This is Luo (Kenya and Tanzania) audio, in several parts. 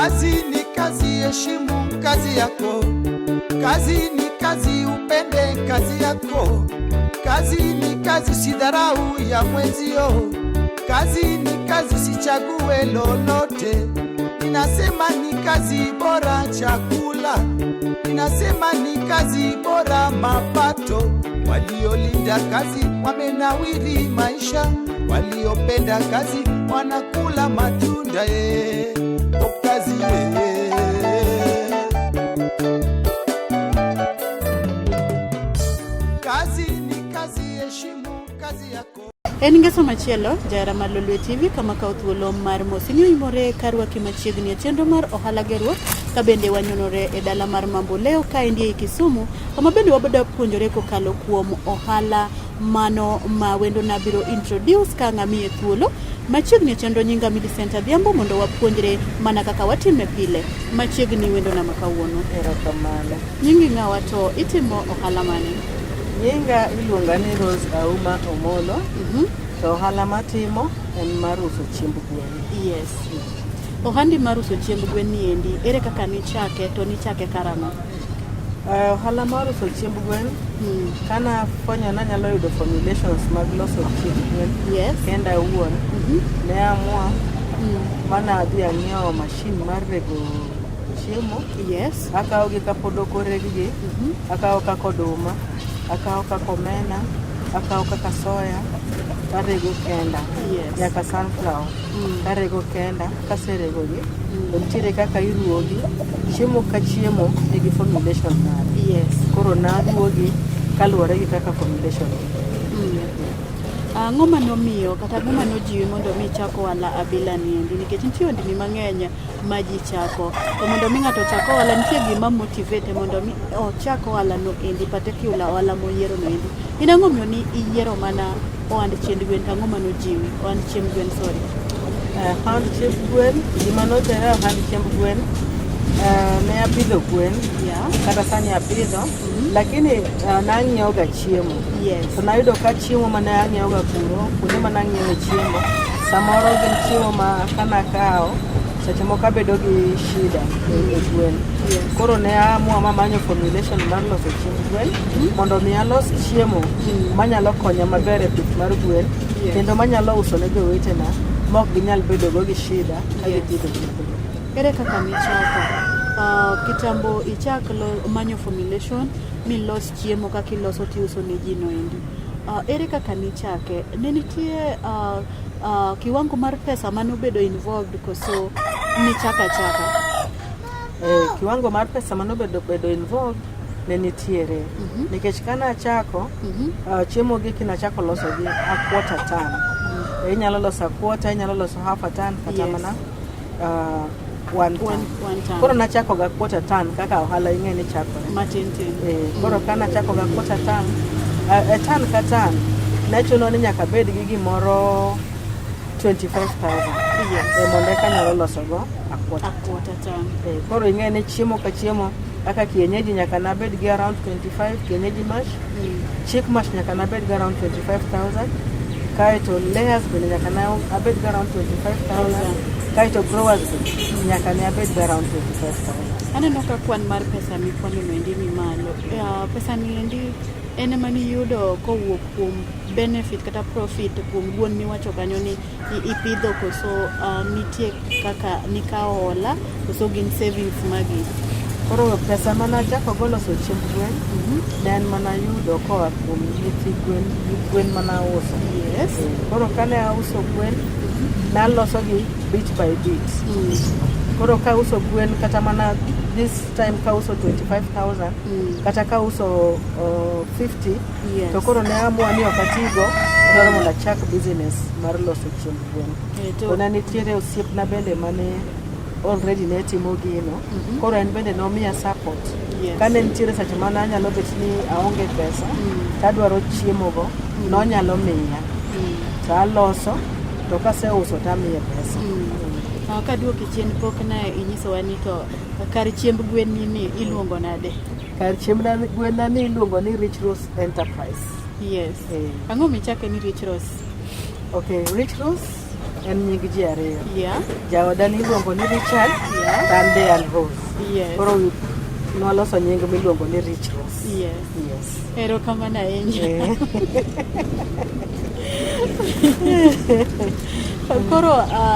Kazi ni kazi, heshimu kazi yako. Kazi ni kazi, upende kazi yako. Kazi ni kazi, usidharau ya mwenzio. Kazi ni kazi, sichague lolote. Ninasema ni kazi bora chakula. Ninasema ni kazi bora mapato. Waliolinda kazi wamenawiri maisha. Waliopenda kazi wanakula matunda kazi Kazi ni kazi, heshimu kazi yako. Ningeso machielo jara malolwe TV kama kauthuolo mar mosinio imore karwa kimachiegni chenro mar ohala gerwa kabende wanyonore e dala mar Mamboleo ka indie Kisumu kama bende waboda puonjore kokalo kuom ohala mano ma wendo na biro introduce ka ng'amie thuolo machiegni chenro nyinga Millicent Adhiambo mondo wapuonjre mana kaka watime pile machiegni wendo na makawuono. Erokamano. Nyingi ng'awa to itimo ohala mane? Nyinga iluonga ni Rose Auma Omolo. To ohala matimo en mar uso chiemb gwen. Yes. Ohandi mar uso chiemb gwen ni endi ere kaka ni chake to ni chake karama? Ohala mar uso chiemb gwen kana fwenyo na nyalo yudo formulations mag loso chiemb gwen. Yes. Kenda wuon. Ne amua mana adhi ang'iewo machine mar rego chiemo. Yes. Akawo gi kapod ok oregi. Akawo kaka oduma, akawo kaka omena, akawo kaka soya, karego kenda. Yes. Nyaka sunflower. Karego kenda, kaserego gi. Nitiere kaka iruogi, chiemo ka chiemo nigi formulation mare. Yes. Koro naruogi kaluwore gi kaka formulation. Ng'oma nomiyo kata ng'oma nojiwi mondo mi chako wala abila ni endi nikech nitie ondini mang'eny ma ji chako. To mondo mi ng'ato chako wala nitie gima motivate mondo mi chako wala no endi particular wala moyiero no endi. Ina ng'omiyo ni iyiero mana ohand chiemb gwen ta ng'oma nojiwi ohand chiemb gwen sorry. Ohand chiemb gwen, gima notera ohand chiemb gwen ne apidho gwen. Yeah. Kata sani apidho lakini nang'iewo ga chiemo. Yes. To nayudo ka chiemo mane ang'iewo ga kuro kuonde ma nang'iewo chiemo samoro gin chiemo ma kana kao seche moko abedo gi shida e gwen. Yes. Koro ne amua manyo formulation mar loso chiemb gwen mondo mi alos chiemo manyalo konya maber e pith mar gwen. Yes. Kendo manyalo uso ne jowetena mok ginyal bedo go gi shida ka gipidho gwen. Ere kaka ni chako? Kitambo ichaklo manyo formulation milos chiemo kaka iloso tiuso ne ji no endi. Ere kaka ni chake? Ne nitie kiwango mar pesa mano bedo involved koso ni chaka? Kiwango mar pesa mano bedo involved ne nitiere. Nikech kana chako chiemo gi kinachako loso gi a quarter ton. Inyalo loso a quarter, inyalo loso half a ton kata mana 1 ton. Koro nachako ga quarter ton kaka ohala ing'e ni chakore. Matin. Koro kana chako ga quarter ton, a ton ka ton, nachuno ni nyaka bed gi gimoro 25,000. Yes. Mondo eka nyalo loso go a quarter ton. Koro ing'e ni chiemo ka chiemo kaka kienyeji nyaka nabed gi around 25, kienyeji mash. Chick mash nyaka nabed gi around 25,000. Kaito layers bende nyaka nabed gi around 25,000. Kaito growers nyaka ne abed around 25,000. Aneno ka kwan mar pesa mikwano no endi ni malo. Pesa ni endi ene mani yudo kowuok kuom benefit kata profit kuom gwen miwacho kanyo ni ipidho koso nitie kaka nikao hola koso gin savings magi. Koro pesa mana chako goloso chiemb gwen ne en mana yudo koa kuom nyithi gwen mana uso. Yes. Koro kane auso gwen naloso gi bit by bit. Koro ka uso gwen kata mana this time ka uso 25,000 kata ka uso 50. Yes. To koro ne amua ni okatigo dwaro mondo achak business mar loso chiemb gwen. To ne nitiere osiepna bende mane already ne timo gino. Koro en bende nomiya support. Yes. Kane nitiere seche mana anyalo bet ni aonge pesa tadwaro chiemo go nonyalo miya. To aloso to kaseuso tamiye pesa. Kaduoki chien pok na inyisowa ni to kar chiemb gwen ni iluongo nade? Kar chiemb gwen ni iluongo ni Rich Rose Enterprise. Yes. Ang'o michake ni Rich Rose? Okay, Rich Rose en nying ji ariyo. Yeah. Jaoda niluongo ni Richard, Yeah. an be an Rose. Yes. Koro nwaloso nying miluongo ni Rich Rose. Yes. Yes. Erokamano ahinya. Koro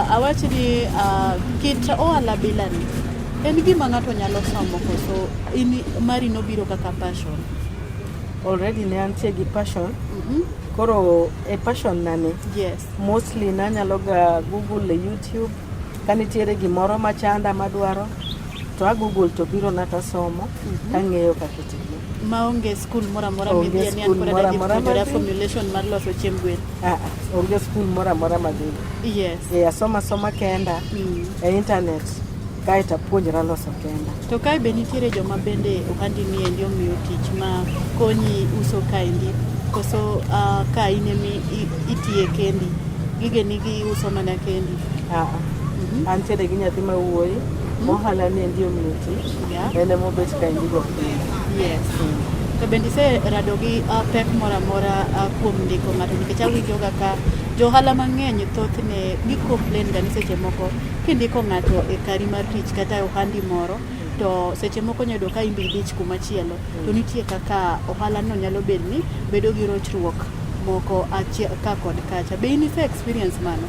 awach ni kit ohala bilani en gima ng'ato nyalo somo koso mari nobiro kaka passion? Already ne antie gi passion. Koro e passion nani? Yes. Mostly nanyalo ga Google e YouTube kanitiere gimoro machanda madwaro to a Google to biro nata somo kang'eyo kaka itimo. Maonge school mora midhie ni an koda formulation mar loso chiemb gwen. Onge school mora madhi. Yes. Asoma kenda e internet kaita puonjra loso kenda. To kae be nitiere joma bende ohandi ni endi omiyo tich ma konyi uso kaendi koso ka inemi itie kendi gige nigi uso mana kendi? Antiere gi nyathi ma wuoyi mohala ni endi omiyo tich. Ene mobet kaendi go. Yes. To bende se rado gi pek mora kuom ndiko ng'ato nikech awinjo kaka johala mang'eny thothne gi complain ga ni seche moko kindiko ng'ato e kari mar tich kata ohandi moro to seche moko nyalo ka imbi dich kuma chielo to nitie kaka ohala no nyalo bedo gi rochruok moko ka kod kacha. Be in experience mano?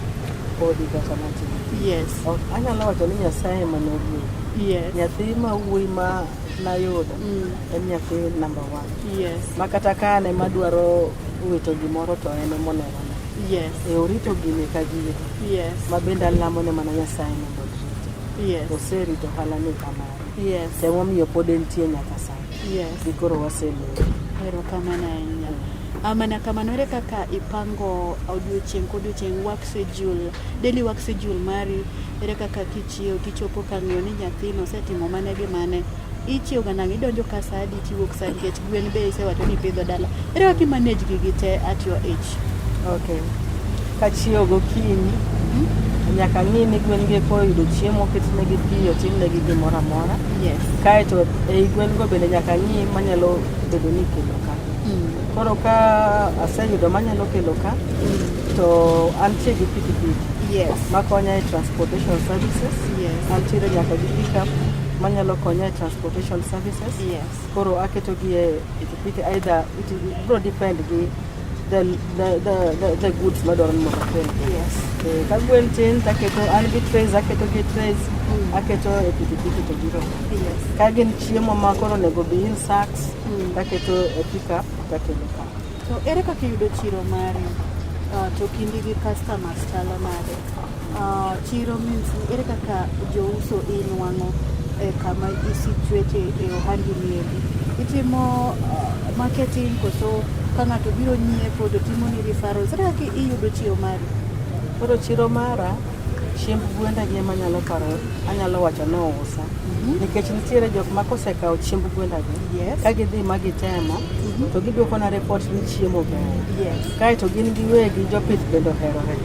Odi kata mati. Yes. Anyalo wacho ni Nyasaye manogi. Yes. Nyathi ma wuoyi ma nayudo en nyathi number 1. Yes. Makata ka ne madwaro wito gimoro to en moneno. Yes. Orito gini ka gini. Yes. Mabenda lamo ne mana Nyasaye mondo orite. Yes. Oserito hala ni kamano. Yes. Temo miyo pod entie nyaka sani. Yes. Gikoro waseloyo. Erokamano ahinya. Mana kamano ere kaka ipango odiochieng' kodiochieng' work schedule, daily work schedule mari, ere kaka kichiew tichopo kang'iyo ni nyathino osetimo mane gi mane, ichiew ga nang' idonjo ka saa adi tiwuok saa nikech gwen be isewacho ni pidho dala, ere kaka manage gigi te at your age? Okay. Kachiew gokinyi nyaka ng'i ni gwen gi koyudo chiemo, ketnegi pi, otimnegi gimoro amora. Yes. Kaeto ei gwen go bende nyaka ng'i manyalo bedo ni kelo ka. Koro ka aseyudo manyalo kelo ka to antie gi pikipiki. Yes. Makonya e transportation services. Yes. Antiere nyaka gi pickup manyalo konya e transportation services. Yes. Koro aketo gi e pikipiki, either it will depend gi the goods madwaro ni mondo akel. Yes. Ka gwen tin taketo an gi trays, aketo gi trays, aketo e pikipiki to biro. Yes. Ka gin chiemo ma koro nego bi in sacks, taketo e pickup takelo ka. To ere kaka yudo chiro mari? To kindi gi customers chalo nade? Chiro means ere kaka jouso inwang'o kama isituete e ohandi niendi? Itimo marketing koso ka ng'ato biro nyiepo to timo ni referrals, ere kaka iyudo chiro mari? Koro chiro mara, chiemb gwenda gi ema anyalo wacho no usa. Nikech nitiere jok ma kosekawo chiemb gwenda gi, ka gidhi ma gitemo, to giduoko na report ni chiemo ber. Kaeto gin giwegi jopith bende oherore.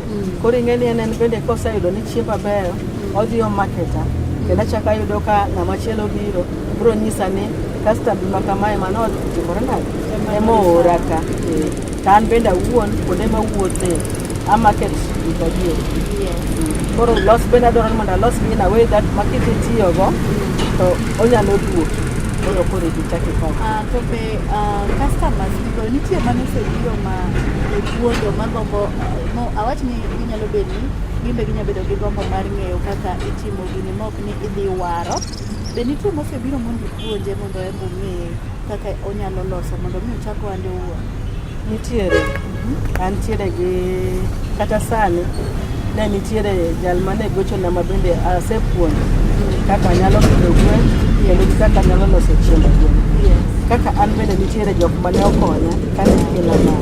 Koro ing'eni en bende koseyudo ni chiemba ber, odhi o marketa. Kendo achaka yudo ka ng'ama chielo biro nyisa ni customer ma kamae mano timore nade, ema oora ka. To an bende awuon kuonde ma wuothe a market gikagi. Koro los bende adwaro mondo alos gi in a way that makidhi tiyogo to onyalo duoki. Koro gichaki ka. To be customers nitie mane osebiro ma puonjo magombo awach ni ginyalo bedo ni gimbe ginyalo bedo gi gombo mar ng'eyo kaka itimo gini mok ni idhi waro. Be nitie mosebiro mondo ipuonje mondo embo ng'e kaka onyalo loso mondo mi ochak ohande owuon? Nitiere. Antiere gi kata sani ne nitiere jal mane gochona ma bende asepuonjo kaka nyalo pidho gwen kendo kaka nyalo loso chiemb gwen. Kaka an bende nitiere jok mane okonya kane kila mano.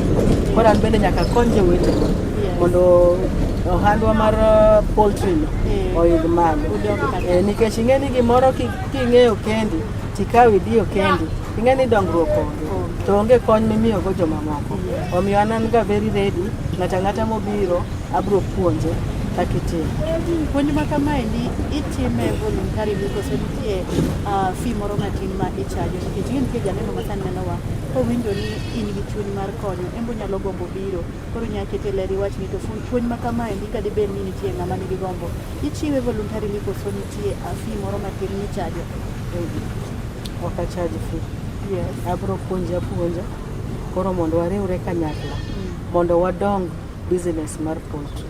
Koro an bende nyaka kony jowetena mondo ohandwa mar poultry oidh malo. Nikech ing'eni gimoro king'eyo kendi tikaw idiyo kendi, ing'eni dongruok onge to onge kony mimiyogo jomamoko. Omiyo an ga very ready, ng'ata ng'ata mobiro abiro puonje akitim. Puonj ma kamaendi itime voluntarily koso nitie fee moro matin ma ichajo nikech in ke janeno masani nenowa kowinjo ni in gi chuny mar konyo embo nyalo gombo biro koro nyakete ler iwach ni to puonj ma kamaendi kadi bed ni nitie ng'ama nigi gombo ichiwe voluntarily koso nitie fee moro matin michajo. Ok achaji fee. Yes. Abro puonja koro mondo wariwre kanyakla mondo wadong business mar poultry.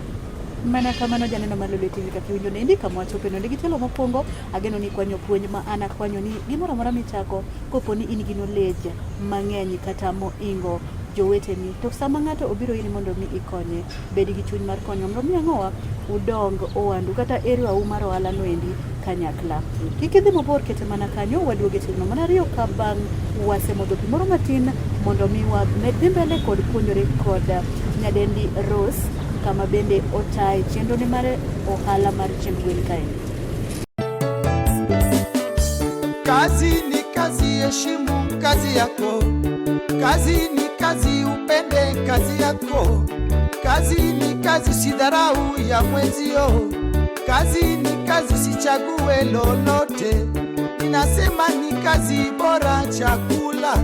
Mana kamano janeno Malolwe TV kaka winjo ne ndika mwachope no gitelo mokwongo ageno ni kwanyo puonj ma ana kwanyo ni gimoro amora michako kopo ni in gi knowledge mang'eny kata moingo joweteni to sama ng'ato obiro iri mondo mi ikonye bed gi chuny mar konyo mondo mi ang'owa udong owandu kata area mar ohala no endi kanyakla. Kik idhi mabor kete mana kanyo waduoge chino mana riyo ka bang' wasemodho pi moro matin mondo mi wamed dhi mbele kod puonjore kod nyadendi Rose kama bende otae chenro ni mare ohala mar chiemb gwen kaendi. Kazi ni kazi, heshimu kazi yako. Kazi ni kazi, upende kazi yako. Kazi ni kazi, usidharau ya mwenzio. Kazi ni kazi, usichague lolote. Ninasema ni kazi bora chakula.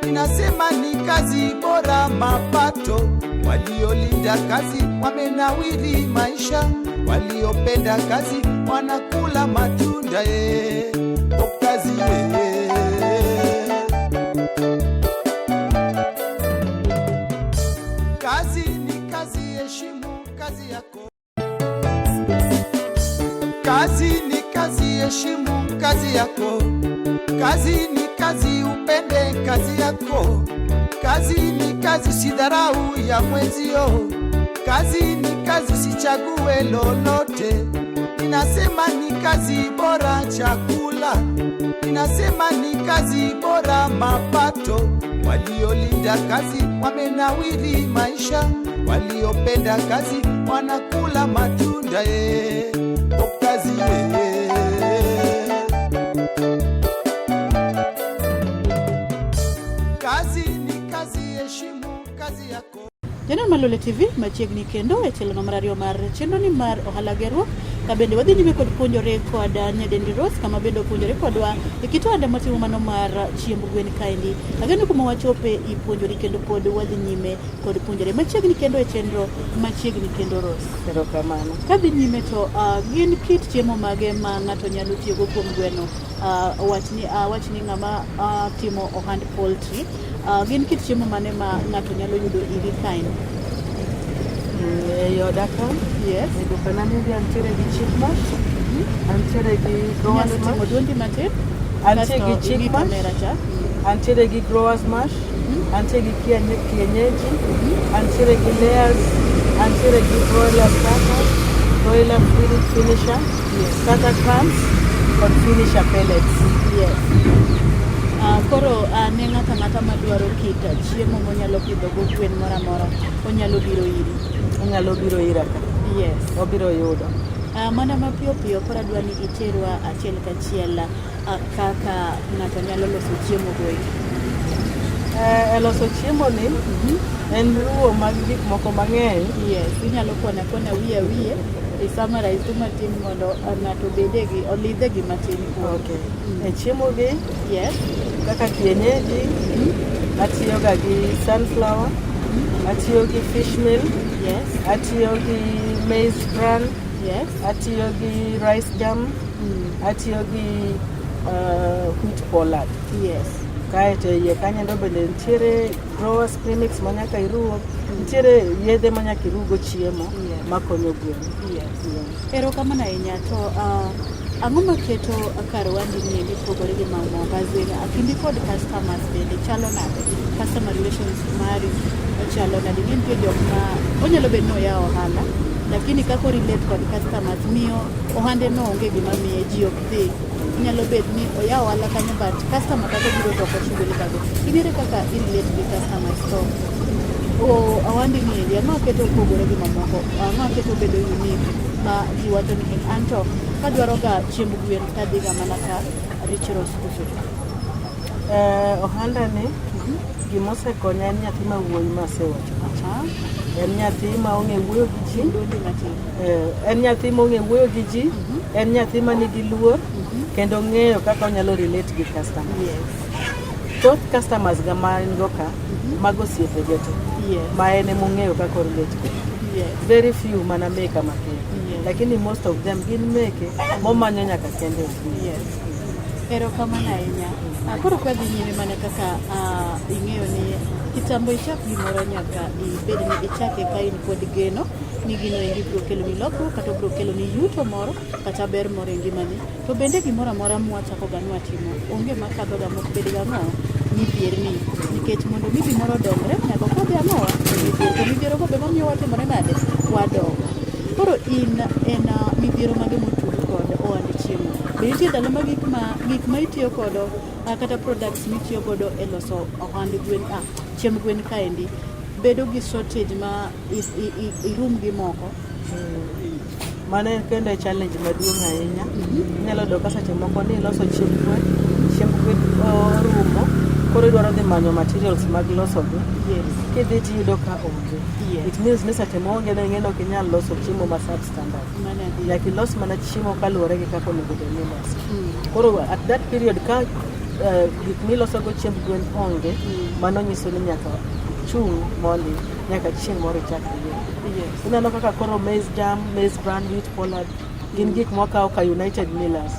Ninasema ni kazi bora mapato. Waliolinda kazi wamenawiri maisha. Waliopenda kazi wanakula matunda kazi Kazi ni kazi, heshimu kazi yako. Kazi ni kazi, heshimu kazi yako. Kazi ni kazi, upende kazi yako. Kazi ni kazi, usidharau ya mwenzio. Kazi ni kazi, usichague lolote. Ninasema ni kazi bora chakula. Ninasema ni kazi bora mapato. Waliolinda kazi wamenawiri maisha. Waliopenda kazi wanakula matunda kazi Kazi ni kazi, heshimu kazi yako. Janeno Malolwe TV machiegni kendo e tielo mar ariyo mar chenro ni mar ohala gerruok ka bende wadhi nyime kod puonjore kod nyadendi Rose kama bende puonjore kodwa e kit ohanda matimo mano mar chiemb gwen kaendi. Ageno kuma wachope ipuonjori kendo pod wadhi nyime kod puonjore machiegni kendo e chenro machiegni kendo Rose. Erokamano. Kadhi nyime to gin kit chiemo mage ma ng'ato nyalo tiyogo kuom gweno wachni ng'ama timo ohand poultry gin kit chiemo mane ma ng'ato nyalo yudo iri kaendi? Yoda ka. Yes. Dukana ni antiere gi chick mash. Antiere gi growers mash. Modundi matin. Antiere gi chick mash. Antiere gi growers mash. Antiere gi kienyeji. Antiere gi layers. Antiere gi broiler starter. Broiler finisher. Starter crumbs. Kod finisher pellets. Yes. Koro ne ng'ata madwaro kita chiemo monyalo pidho go gwen mora mora onyalo biro iri. Onyalo biro ira ka. Yes. Obiro yudo. Mana mapiyo kora dwa ni iterwa achiel kachiel kaka ng'ato nyalo loso chiemo go loso chiemo ni en ruwo mag gik moko mang'eny. Yes, inyalo kona wiye summarize matin mondo ng'ato bedegi olidhegi matin. Okay. Chiemo gi yes kaka kienyeji atiyo ga gi sunflower, atiyo gi fish meal, yes, atiyo gi maize bran, yes, atiyo gi rice jam, atiyo gi wheat pollard. Yes. Kaeto iye kanyo bende nitiere growers premix manyaka iruwo, nitiere yedhe manyaka irugo chiemo makonyo gwen. Yes. Erokamano ahinya to ang'o maketo kar wandi ni pogore gi mamoko kindi kod customers bende chalo nade? Customer relations mari chalo nade? Nitie jok ma onyalo bedo ni oyawo ohala lakini kako relate kod customers miyo ohande no onge gima miye ji ok dhi. Nyalo bet ni oyawo ohala kanyo but customer kaka biro to ok oshughulika go. Ing'ere kaka relate gi customers to awandi ni ang'o keto pogore gi mamoko? Ang'o keto bedo unique ma ji wacho ni anto kadwaro ga chiemb gwen kadhi ga mana ka Rich Rose kucho? Ohanda ni Gimose konya en nyathi ma wuoyi ma asewacho. En nyathi ma ong'e wuoyo gi ji. En nyathi ma ong'e wuoyo gi ji. En nyathi ma nigi luor. Kendo ng'eyo kaka onyalo relate gi customer. Thoth customers ga ma en go ka mago osiepe geto. Ma en emong'eyo kaka relate gi. Very few mana meka makende. Lakini most of them gin meke momanyo nyaka kende. Erokamano ahinya. Koro kwa dhi nyime mana kaka ing'eyo ni kitambo ichak gimoro nyaka ibed ni ichake ka in kod geno ni gino endi biro kelo ni lokruok kata biro kelo ni yuto moro kata ber moro e ngimani. To bende gimoro amora mwachako ga nwatimo onge makadho ga mok bed ga ng'o midhierni nikech mondo mi gimoro dongre nyaka kodhi ang'o midhiero go be mamiyo watimore nade wadongo. Koro en midhiero mage motudo kod ohand chiemo. Be nitie ndalo ma gik ma itiyo kodo kata products mitiyo godo e loso ohand gwen chiemb gwen kaendi bedo gi shortage ma irum gi moko. Mano en kendo challenge maduong' ahinya. Inyalo yudo ka seche moko ni loso chiemb gwen orumo koro idwaro dhi manyo materials mag loso gi. Kidhi tiyudo ka onge. It means ni seche maonge ne ng'eno ok inyal loso chiemo ma substandard. Nyaka ilos mana chiemo kaluwore gi kaka onego bed ni iloso. Koro at that period ka gik miloso go chiemb gwen onge, mano nyiso ni nyaka chung' mondi nyaka chieng' moro chak yie. Ineno kaka koro maize jam, maize bran, wheat pollard gin gik mwakawo ka United Millers.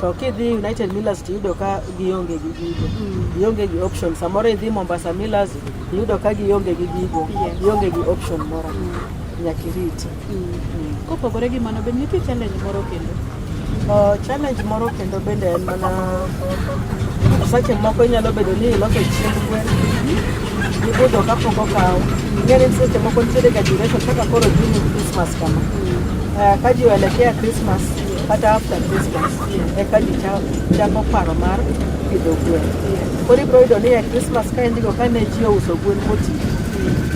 To kidhi United Millers tiyudo ka gionge gi gigo. Gionge gi option. Samoro idhi Mombasa Millers tiyudo ka gionge gi gigo. Gionge gi option moro. Nyaka iriti. Kopogore gi mano bende nitie challenge moro kendo. Challenge moro kendo bende en mana seche moko inyalo bedo ni iloso chiemb gwen gibudho kapok okaw. Ng'ere ni seche moko nitiere ga duration kaka koro juni Christmas kama. Ka ji oelekea Christmas kata after Christmas eka ji chako paro mar pidho gwen. Koro ibiro yudo ni e Christmas ka indigo ka ne ji ouso gwen moti.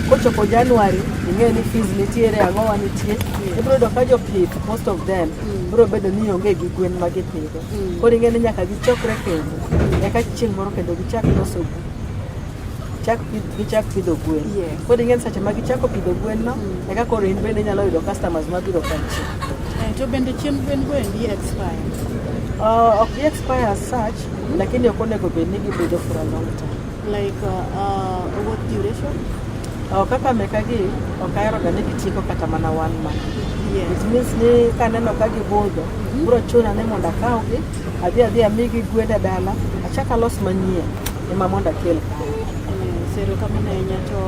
Kochopo January ing'e ni fees nitiere ang'owa nitie. Ibiro yudo ka jopith most of them biro bedo ni onge gi gwen ma gipidho. Koro ing'e ni nyaka gichokre kendo eka chieng' moro kendo gichak loso gichak pidho gwen. Koro ing'e ni seche ma gichako pidho gwen no eka koro in bende inyalo yudo customers mabiro kanchi. To bende chiemb gwen go endi expire? Ok expire as such, lakini ok onego bed ni gibedo for a long time. Like what duration? Kaka meka gi ok ahero ga ni gitieko kata mana 1 month. It means ni kaneno ka gibudho biro chuna ni mondo akawgi adhi amigi gwenda dala achaka los manyien ema mondo akel kae. Sero kamano ahinya to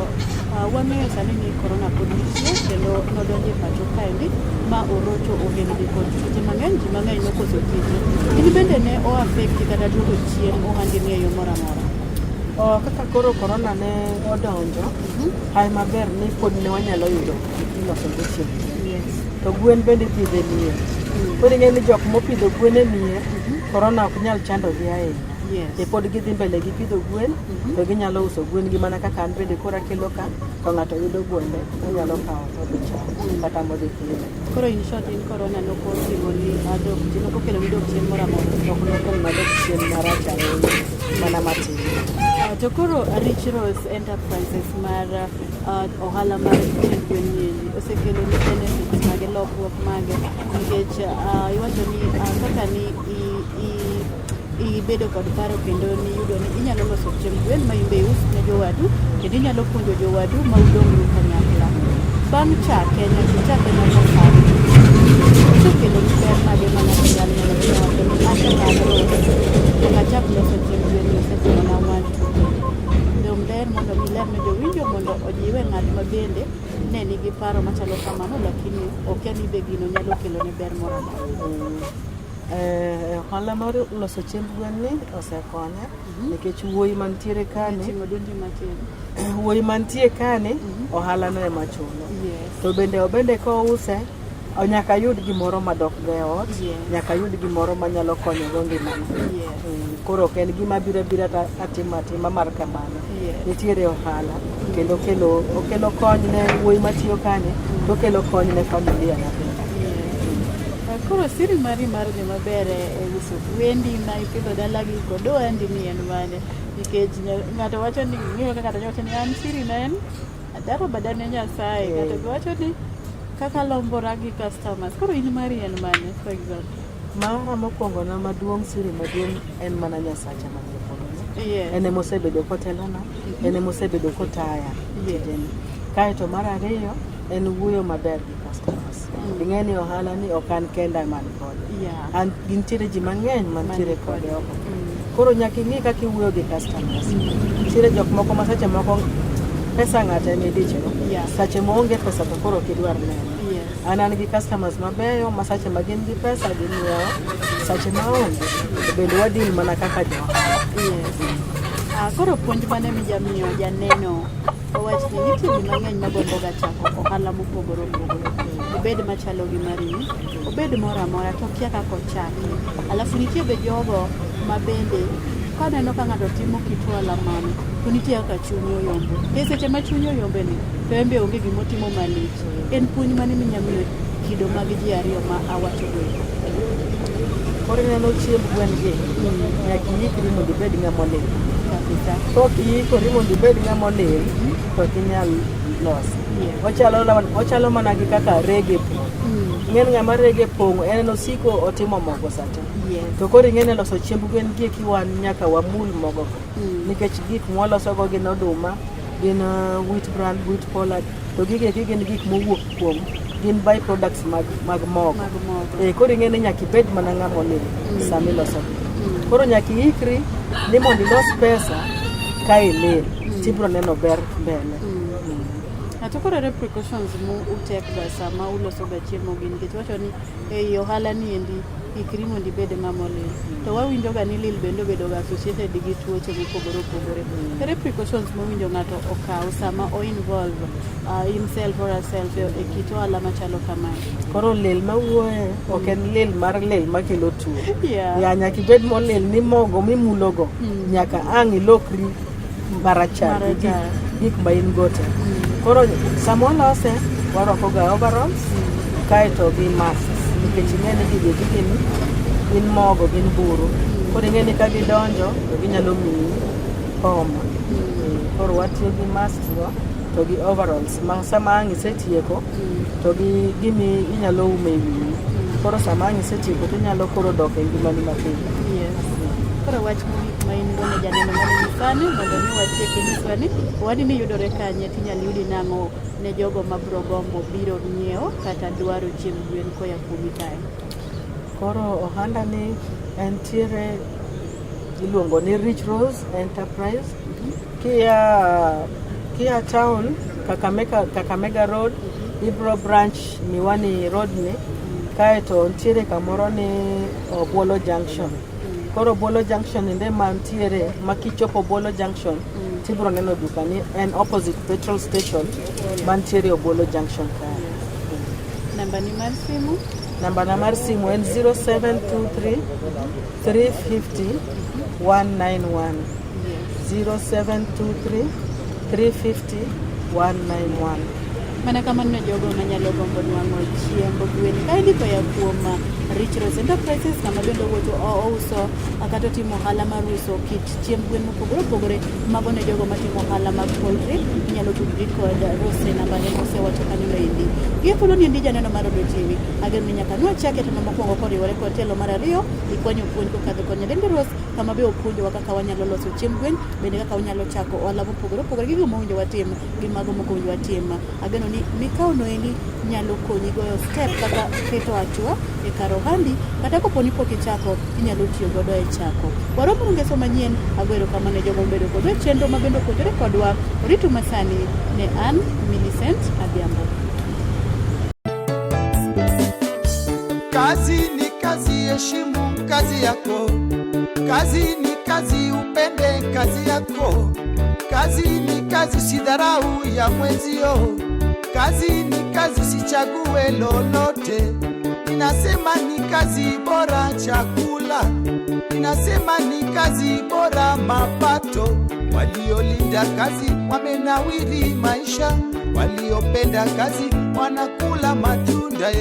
wang'eyo sani ni corona pod nitie kendo nodonjo e pacho kaendi ma orocho ohelni kod tuoche mang'eny. Ji mang'eny nokoso tije. In bende ne affect kata duogo chien ohandi e yo moro amora? Kaka koro corona ne odonjo, hai maber ni pod ne wanyalo yudo iloso go chiemo. To gwen bende pidhe mier. Koro ing'e ni jok mopidho gwen e mier, corona ok nyal chandogi ahinya. Pod gidhi mbele gi pidho gwen, to ginyalo uso gwen gi mana kaka an bende koro akelo ka, to ng'ato yudo gwende, onyalo kawo to chamo kata modhi pile. Koro in short in corona nokotimo ni nokokelo ni dok chien moro amora? Ok nokelo na dok chien marach ahinya, mana matin. To koro Rich Rose Enterprises mar ohala mar chiemb gwen niendi osekelo ni benefits mage, lokruok mage, nikech iwacho ni kaka ni ibedo kod paro kendo ni yudo ni inyalo loso chiemb gwen ma imbe us ne jowadu kendo inyalo puonjo jowadu ma udongru kanyakla. Bang' chake nyaka chake nyakosani osekelo ni ber mage mana kanyalo nyalo wacho ni asekalo okachak loso chiemb gwen osekelo na wantu. Dong ler mondo miler ne jowinjo mondo ojiwe ng'at ma bende ne nigi paro machalo kamano lakini okia ni be gino nyalo kelo ne ber moro amora. Ohala mar loso chiemb gwen ni osekonya nikech wuoyi mantiere kane wuoyi mantie kane ohala no ema chulo. To bende kouse nyaka yud gimoro madok go e ot, nyaka yud gimoro manyalo konyo go ngimane. Koro ok en gima biro atima mar kamano. Nitiere ohala kendo okelo kony ne wuoyi matiyo kane, to okelo kony ne familia na. Koro siri mari mar dhi maber e uso gwendi ma ipidho dalagi kod ohandi ni en mane? nikech ng'ato wacho ni ng'iyo kaka ng'ato wacho ni an siri na en adaro badane Nyasaye, ng'ato wacho ni kaka lombora gi customers. Koro in mari en mane, for example? Mara mokwongo na maduong' siri maduong' en mana Nyasacha manie polo. Yes. En emosebedo kotelona, en emosebedo kotaya. Kaeto mar ariyo en wuoyo maber gi customers. Ing'eni ohala ni ok an kenda man kode. An gintiere ji mang'eny mantiere kode oko. Koro nyaka ing'i kaka iwuoyo gi customers. Nitiere jok moko ma sache moko pesa ng'ato eme dichno. Sache maonge pesa to koro kidwar neno. An gi customers mabeyo ma sache ma gin gi pesa ginyiewo, sache maonge to bende wadil mana kaka jo. Koro puonj mane mijamiyo janeno owach ni nitie ji mang'eny magombo ga chako ohala mopogore opogore, obed machalo gi mari, obed moro amora to kia kaka ochaki. Alafu nitie be jogo ma bende kaneno ka ng'ato timo kit ohala mano to nitie kaka chunye oyombo. E seche ma chunye oyombe ni to en be onge gimotimo malich. En puonj mane minyamiyo kido mag ji ariyo ma awacho go? Koro neno chiemb gwen gi nyaka iikri mondo ibed ng'ama olil. Kok iikori mondo ibed ng'ama olil to kinyal loso. Ochalo mana gi kaka rege po. Ng'en ng'ama rege pong'o en osiko otimo mogo sate. To koro ing'eni loso chiemb gwen gi kiwan nyaka wamul mogo ko. Nikech gik mwalosogo gin oduma, gin wheat bran, wheat pollard, to gige gin gik mowuok kuom gin by products mag mogo. Koro ing'eni nyaka ibed mana ng'ama olil sami loso. Koro nyaka iikri ni mondo ilos pesa ka ilil tibro neno ber mbele. To koro precautions mu utek ga sama uloso ga chiemo gin nikech wacho ni ei ohala ni endi ikri mondo ibed ng'ama olil. To wawinjo ga ni lil bende bedo ga associated gi tuoche mopogore opogore. Ere precautions mowinjo ng'ato okaw sama o involve himself or herself e kit ohala machalo kamae? Koro lil mawuoye ok en lil mar lil makelo tuo. Nyaka ibed molil ni mogo mimulogo nyaka ang' ilokri marachar gik ma in gote. Koro sama olose warwako ga overalls kaeto gi masks nikech ing'eni gigi gin mogo, gin buru. Koro ing'eni ka gidonjo to ginyalo miyi homa. Koro watiyo gi masks go to gi overalls ma sama ang' isetieko to gi gimi inyalo ume wiyi. Koro sama ang' isetieko to inyalo koro dok e ngimani mapile. Koro wach mogik ma in go ne janeno mane sani mondo mi watiek nyiswani wadi ni yudore kanye tinyalo yudi nang'o ne jogo mabro gombo biro nyiewo kata dwaro chiemb gwen koya kuomi kae? Koro ohanda ni entiere iluongo ni Rich Rose Enterprise. Kia town Kakamega Road, Ibro branch Miwani Road ni kaeto ntiere kamoro ni Bolo Junction. Koro Bolo Junction inde mantiere makichopo Bolo Junction tibro neno duka ni en opposite petrol station mantiere Bolo Junction kae. Namba ni mar simu? Namba na mar simu en 0723 350 191. 0723 350 191. Mana kama nina jogo manyalo gombo nwang'o chiemb gwen kaendi koya kuom Rich Rose Enterprises kama bende wuotho ouso kata timo ohala mar uso kit chiemb gwen mopogore opogore mago ne jogo matimo ohala mag poultry. Inyalo tudri kod Rose namba ne mosewacho kanyo endi. Gie thuolo ni endi janeno mar Odo TV ageno ni nyaka nwachake to mokwongo koriwore kod telo mar ariyo ikwanyo puonj kokadho kod nyadendi Rose kama be opuonjowa kaka wanyalo loso chiemb gwen bende kaka wanyalo chako ohala mopogore opogore gigo mowinjo watim gi mago mok owinjo watim. Ageno ni mikao no endi nyalo konyi goyo step kaka keto hatua e kar ohandi kata koponi pok ichako inyalo tiyo godo e chako. Waromo ngeso manyien agwero kama ne jogo bedo kod chenro mabendo kojore kodwa. Oritu masani ne an Millicent Adhiambo. Kazi ni kazi, heshimu kazi yako. Kazi ni kazi, upende kazi yako. Kazi ni kazi, sidharau ya mwenzio. Kazi ni kazi, sichague lolote. Ninasema ni kazi bora chakula. Ninasema ni kazi bora mapato. Waliolinda kazi wamenawiri maisha. Waliopenda kazi wanakula matunda.